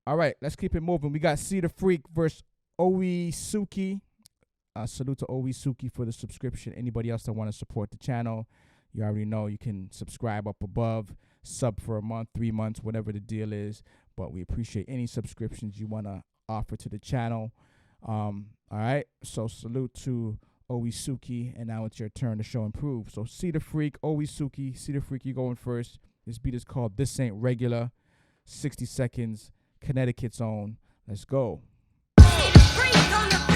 All right, let's keep it moving. We got See the Freak versus OOWEE SUKI. Salute to OOWEE SUKI for the subscription. Anybody else that want to support the channel, you already know you can subscribe up above, sub for a month, 3 months, whatever the deal is. But we appreciate any subscriptions you want to offer to the channel. All right, so salute to OOWEE SUKI, and now it's your turn to show and prove. So See the Freak, OOWEE SUKI, See the Freak, you going first. This beat is called This Ain't Regular. 60 seconds, Connecticut's own. Let's go. See the freak on the beat.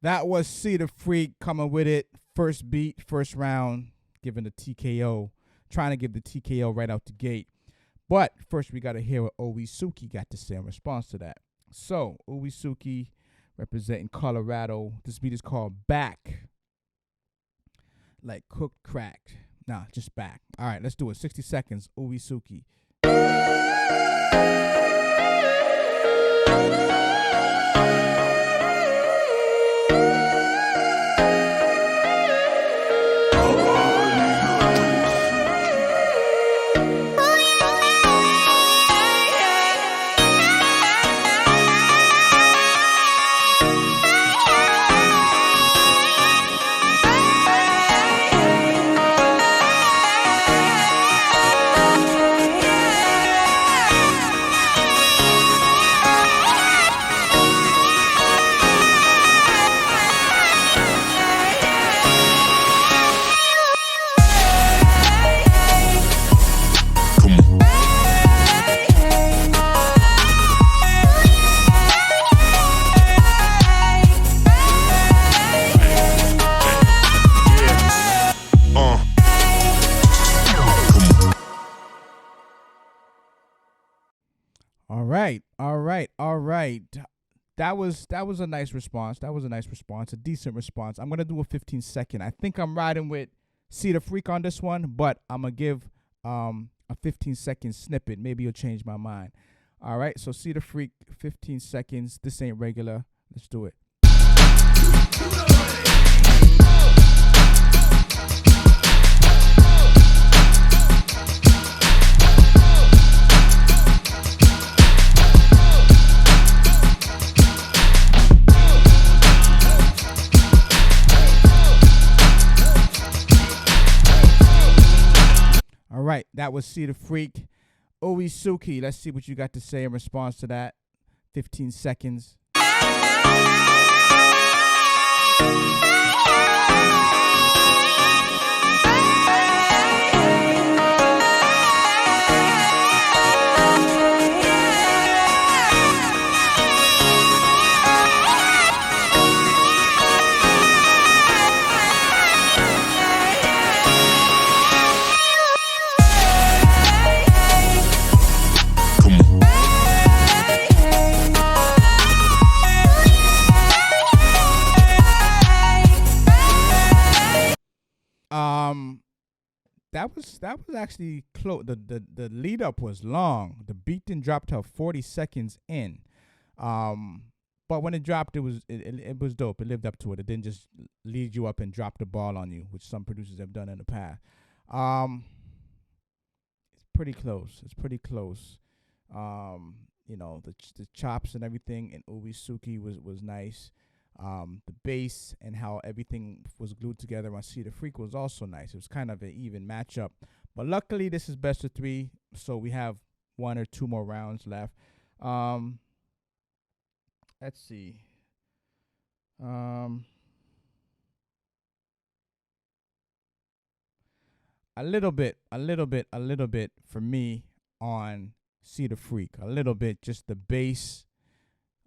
That was See the Freak coming with it. First beat, first round, giving the TKO. Trying to give the TKO right out the gate. But first we got to hear what OOWEE SUKI got to say in response to that. So, OOWEE SUKI representing Colorado. This beat is called Back. Like cooked cracked. Nah, just back. All right, let's do it. 60 seconds, OOWEE SUKI. All right. That was a nice response. A decent response. I'm gonna do a 15-second. I think I'm riding with See the Freak on this one, but I'm gonna give a 15-second snippet. Maybe you'll change my mind. All right. So See the Freak, 15 seconds. This ain't regular. Let's do it. All right, that was See the Freak. OOWEE SUKI, let's see what you got to say in response to that. 15 seconds. That was actually close. The lead up was long. The beat didn't drop till 40 seconds in. But when it dropped, it was dope. It lived up to it. It didn't just lead you up and drop the ball on you, which some producers have done in the past. It's pretty close. You know, the chops and everything in OOWEE SUKI was nice. The bass and how everything was glued together on See the Freak was also nice. It was kind of an even matchup. But luckily, this is best of 3, so we have 1 or 2 more rounds left. Let's see. A little bit for me on See the Freak. A little bit, just the bass.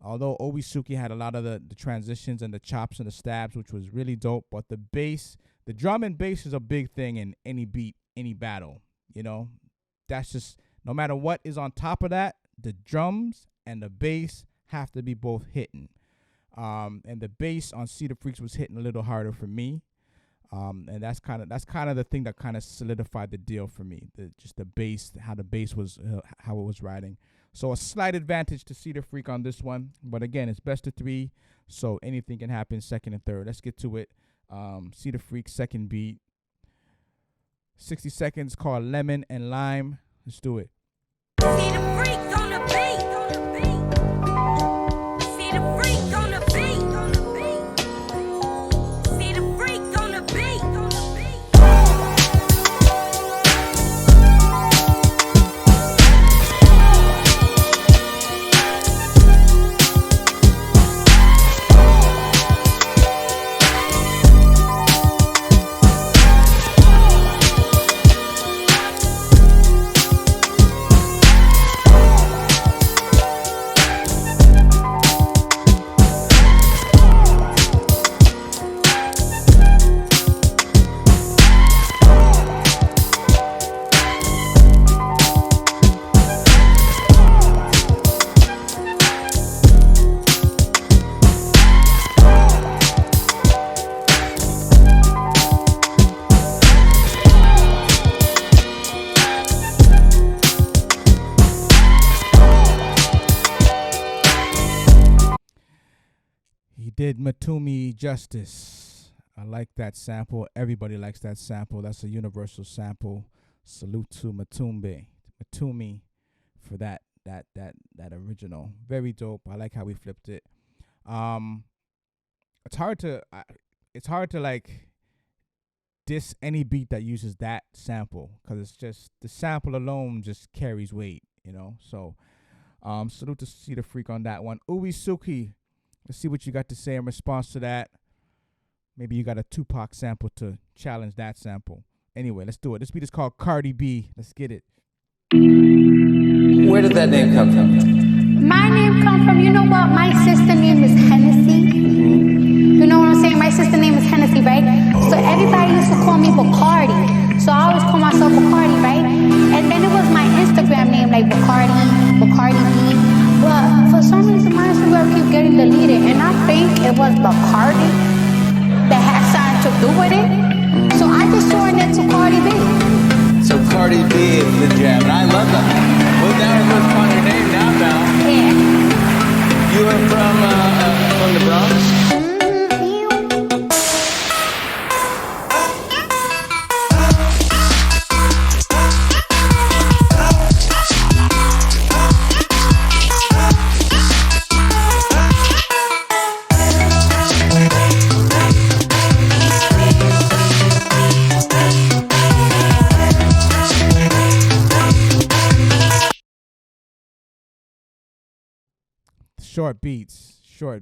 Although OOWEE SUKI had a lot of the transitions and the chops and the stabs, which was really dope, but the bass, the drum and bass is a big thing in any beat, any battle. You know, that's just, no matter what is on top of that, the drums and the bass have to be both hitting. And the bass on See the Freaks was hitting a little harder for me. And that's kind of the thing that kind of solidified the deal for me. Just the bass, how the bass was, how it was riding. So a slight advantage to See the Freak on this one. But again, it's best of 3, so anything can happen second and third. Let's get to it. See the Freak, second beat. 60 seconds, called Lemon and Lime. Let's do it. See the freak on the beat. See the freak on the beat. See the freak on the beat. He did Matumi justice. I like that sample. Everybody likes that sample. That's a universal sample. Salute to Matumi for that original. Very dope. I like how we flipped it. It's hard to like diss any beat that uses that sample, because it's just, the sample alone just carries weight, you know. So salute to See the Freak on that one. OOWEE SUKI, let's see what you got to say in response to that. Maybe you got a Tupac sample to challenge that sample. Anyway, let's do it. This beat is called Cardi B. Let's get it. Where did that name come from? My name come from, you know what? My sister name is Hennessy. You know what I'm saying? My sister name is Hennessy, right? So everybody used to call me Bacardi. So I always call myself Bacardi, right? And then it was my Instagram name, like Bacardi B. But for some reason, my Instagram keep getting deleted. And I think it was Bacardi that had something to do with it. So I just shortened it to Cardi B. So Cardi B is the jam, and I love that. Well, now everyone's calling your name now, pal. Yeah. You are from the Bronx? Short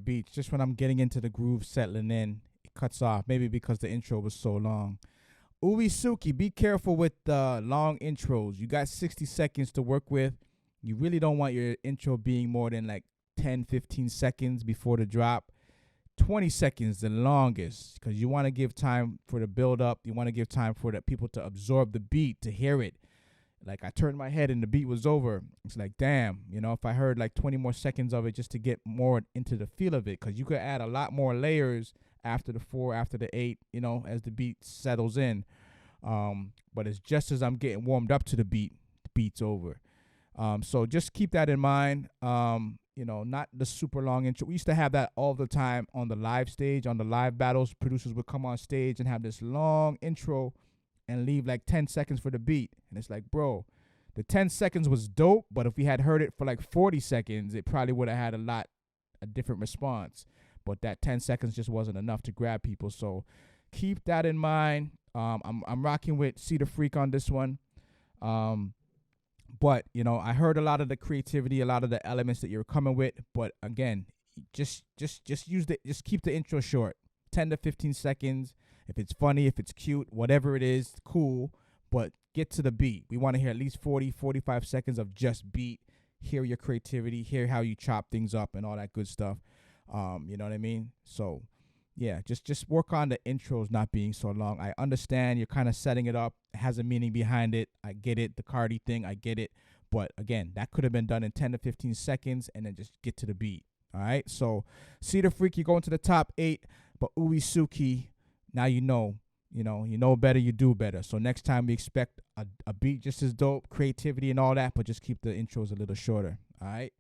beats. Just when I'm getting into the groove, settling in, it cuts off. Maybe because the intro was so long. OOWEE SUKI, be careful with the long intros. You got 60 seconds to work with. You really don't want your intro being more than like 10, 15 seconds before the drop. 20 seconds, the longest, because you want to give time for the build up. You want to give time for the people to absorb the beat, to hear it. Like, I turned my head and the beat was over. It's like, damn, you know, if I heard like 20 more seconds of it just to get more into the feel of it, because you could add a lot more layers after the 4, after the 8, you know, as the beat settles in. But it's just as I'm getting warmed up to the beat's over. So just keep that in mind. You know, not the super long intro. We used to have that all the time on the live stage, on the live battles. Producers would come on stage and have this long intro and leave like 10 seconds for the beat. And it's like, bro, the 10 seconds was dope, but if we had heard it for like 40 seconds, it probably would have had a different response. But that 10 seconds just wasn't enough to grab people. So keep that in mind. I'm rocking with See the Freak on this one. But, you know, I heard a lot of the creativity, a lot of the elements that you're coming with. But again, just keep the intro short, 10 to 15 seconds. If it's funny, if it's cute, whatever it is, cool. But get to the beat. We want to hear at least 40, 45 seconds of just beat. Hear your creativity, hear how you chop things up and all that good stuff. You know what I mean? So, yeah, just work on the intros not being so long. I understand you're kind of setting it up. It has a meaning behind it. I get it. The Cardi thing, I get it. But, again, that could have been done in 10 to 15 seconds and then just get to the beat. All right? So, See the Freak, you go into the top 8. But OOWEE SUKI, now you know better, you do better. So next time we expect a beat just as dope, creativity and all that, but just keep the intros a little shorter. All right.